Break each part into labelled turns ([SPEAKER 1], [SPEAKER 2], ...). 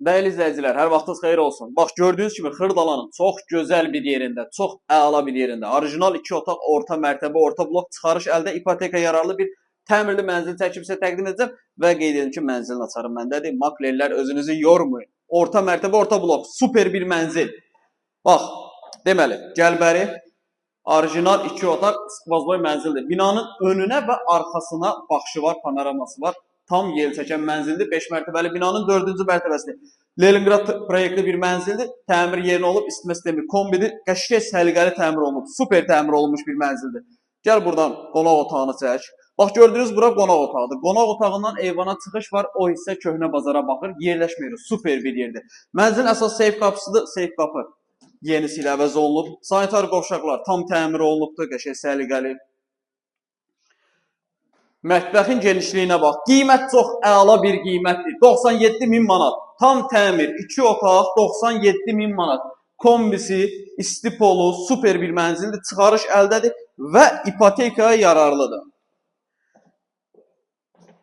[SPEAKER 1] Dəyərli izləyicilər, hər vaxtınız xeyir olsun. Bax, gördüyünüz kimi Xırdalanın çox gözəl bir yerində, çox əla bir yerində, orijinal 2 otaq, orta mərtəbə, orta blok çıxarış əldə ipoteka yararlı bir təmirli mənzil çəkib sizə təqdim edəcəm və qeyd edim ki, mənzilin açarı məndədir. Maklerlər özünüzü yormayın. Orta mərtəbə, orta blok, super bir mənzil. Bax, deməli, gəlbəri orijinal 2 otaq skvazboy mənzildir. Binanın önünə və arxasına baxışı var, panoraması var. Tam yel çəkən mənzildir. 5 mərtəbəli binanın 4-cü mərtəbəsidir. Leningrad proyektli bir mənzildir. Təmir yerinə olub, isitmə sistemi kombidir. Qəşəng səliqəli təmir olunub, super təmir olunmuş bir mənzildir. Gəl buradan qonaq otağını çək. Bax, gördünüz, bura qonaq otağıdır. Qonaq otağından eyvana çıxış var. O hissə köhnə bazara baxır. Yerləşmir. Super bir yerdir. Mənzilin əsas seyf qapısıdır. Seyf qapı yenisi ilə əvəz olunub. Sanitar qovşaqlar tam təmir olunubdur. Qəşəng səliqəli. Mətbəxin genişliyinə bax. Qiymət çox əla bir qiymətdir. 97.000 manat. Tam təmir, 2 otaq, 97.000 manat. Kombisi, istipolu, super bir mənzildir. Çıxarış əldədir və ipotekaya yararlıdır.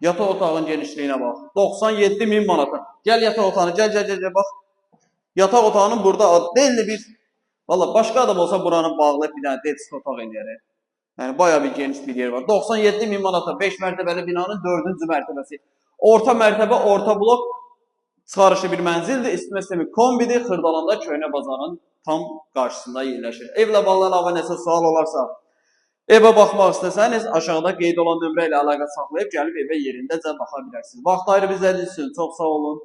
[SPEAKER 1] Yataq otağın genişliyinə bax. 97.000 manata. Gəl yataq otağını, gəl, bax. Yataq otağının burada adlı bir... Valla başqa adam olsa buranı bağlayıb bir dənə desk otaq eləyərək. Yəni, bayağı bir geniş bir yer var. 97.000 manata 5 mərtəbəli binanın 4-cü mərtəbəsi. Orta mərtəbə, orta blok çıxarışı bir mənzildir. İstinə sistemi kombidir. Xırdalanda köhnə bazarın tam qarşısında yerləşir. Evlə bağlı əlavə nəsə sual olarsa, evə baxmaq istəsəniz, aşağıda qeyd olan nömrə ilə əlaqə saxlayıb gəlib evə yerindəcə baxa bilərsiniz. Vaxt ayırıb izlədiyiniz üçün çox sağ olun.